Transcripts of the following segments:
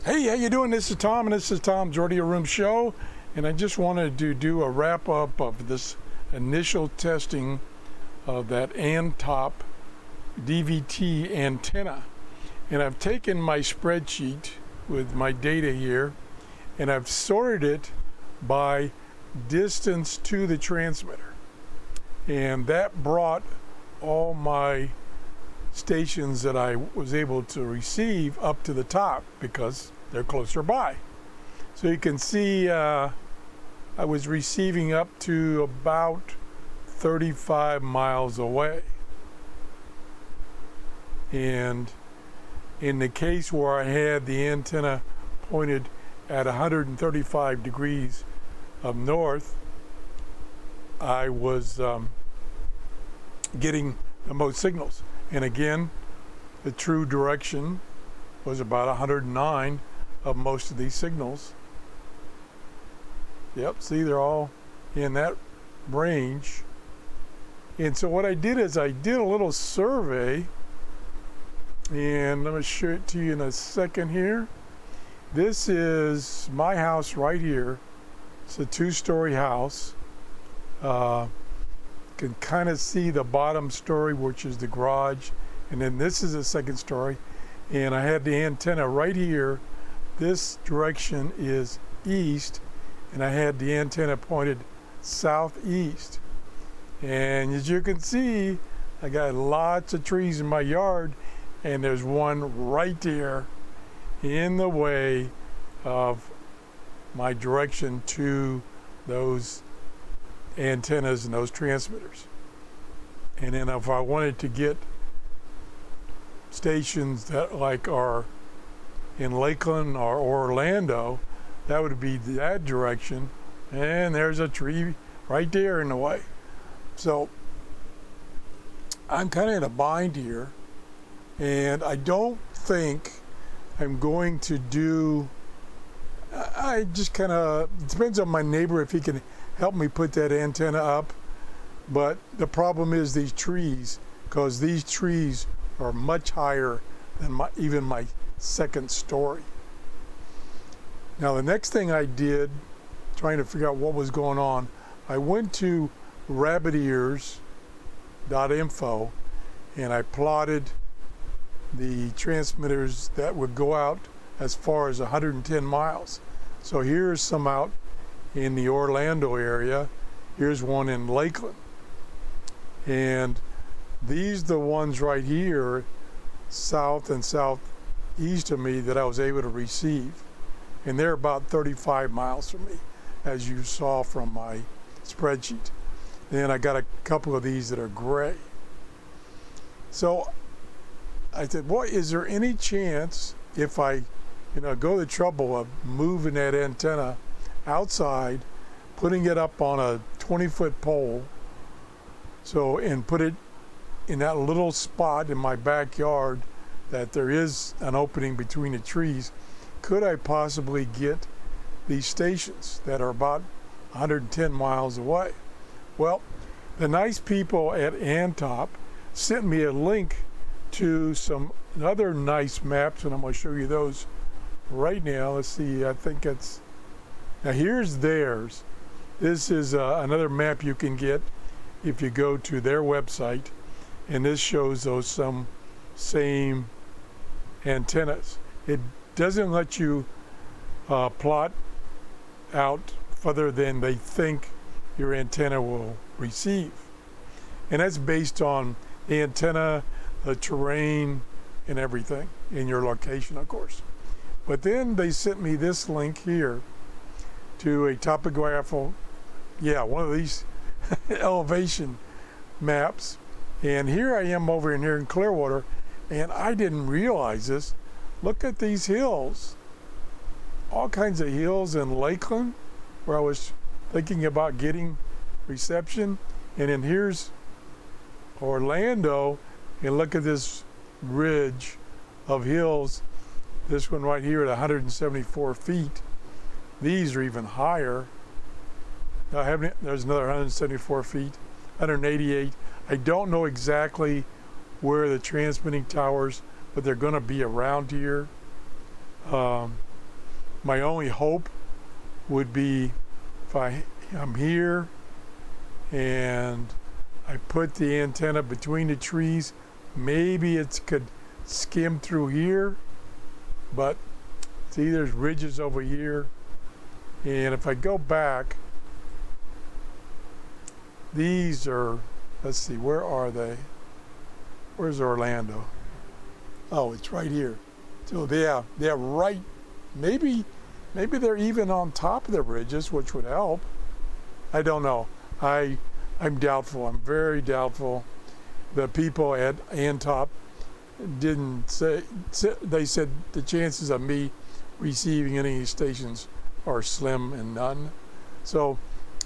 Hey, how you doing? This is Tom, and this is Tom's Radio Room Show, and I just wanted to do a wrap-up of this initial testing of that ANTOP DVT antenna. And I've taken my spreadsheet with my data here, and I've sorted it by distance to the transmitter. And that brought all my stations that I was able to receive up to the top because they're closer by. So you can see I was receiving up to about 35 miles away. And in the case where I had the antenna pointed at 135 degrees of north, I was getting the most signals. And again, the true direction was about 109 of most of these signals. Yep, see, they're all in that range. And so what I did is I did a little survey, and let me show it to you in a second here. This is my house right here. It's a two-story house. Can kind of see the bottom story, which is the garage, and then this is the second story, and I had the antenna right here. This direction is east, and I had the antenna pointed southeast. And as you can see, I got lots of trees in my yard, and there's one right there in the way of my direction to those antennas and those transmitters. And then if I wanted to get stations that like are in Lakeland or Orlando, that would be that direction, and there's a tree right there in the way. So I'm kind of in a bind here, and I don't think I'm going to do, I just kind of, it depends on my neighbor if he can help me put that antenna up. But the problem is these trees, because these trees are much higher than even my second story. Now the next thing I did, trying to figure out what was going on, I went to Rabbiteers.info and I plotted the transmitters that would go out as far as 110 miles. So here's some out in the Orlando area. Here's one in Lakeland. And these are the ones right here, south and southeast of me, that I was able to receive. And they're about 35 miles from me, as you saw from my spreadsheet. Then I got a couple of these that are gray. So I said, boy, is there any chance if I go the trouble of moving that antenna outside, putting it up on a 20-foot pole, and put it in that little spot in my backyard that there is an opening between the trees, could I possibly get these stations that are about 110 miles away? Well, the nice people at ANTOP sent me a link to some other nice maps, and I'm going to show you those right now. Let's see, I think it's, now here's theirs. This is another map you can get if you go to their website, and this shows those some same antennas. It doesn't let you plot out further than they think your antenna will receive. And that's based on the antenna, the terrain, and everything in your location, of course. But then they sent me this link here to a topographical, one of these elevation maps. And here I am over in here in Clearwater, and I didn't realize this. Look at these hills. All kinds of hills in Lakeland where I was thinking about getting reception. And then here's Orlando, and look at this ridge of hills. This one right here at 174 feet. These are even higher. There's another 174 feet, 188. I don't know exactly where the transmitting towers, but they're going to be around here. My only hope would be if I'm here and I put the antenna between the trees, maybe it could skim through here, but see, there's ridges over here. And if I go back, these are, let's see, where are they? Where's Orlando? Oh, it's right here. So they're right, maybe they're even on top of the ridges, which would help. I don't know. I'm doubtful. I'm very doubtful. The people at ANTOP didn't say, they said the chances of me receiving any of these stations are slim and none. So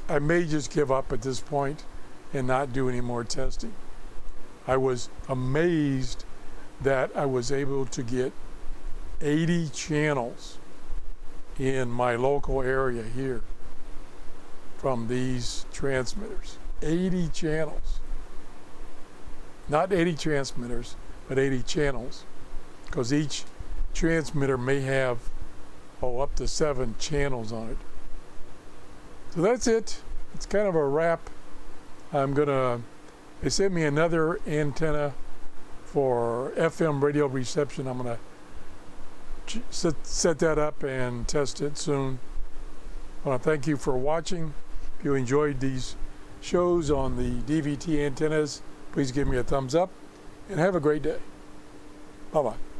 I may just give up at this point and not do any more testing. I was amazed that I was able to get 80 channels in my local area here from these transmitters. 80 channels. Not 80 transmitters, but 80 channels, because each transmitter may have up to 7 channels on it. So that's it. It's kind of a wrap. They sent me another antenna for FM radio reception. I'm gonna set that up and test it soon. I want to thank you for watching. If you enjoyed these shows on the DVT antennas, please give me a thumbs up and have a great day. Bye-bye.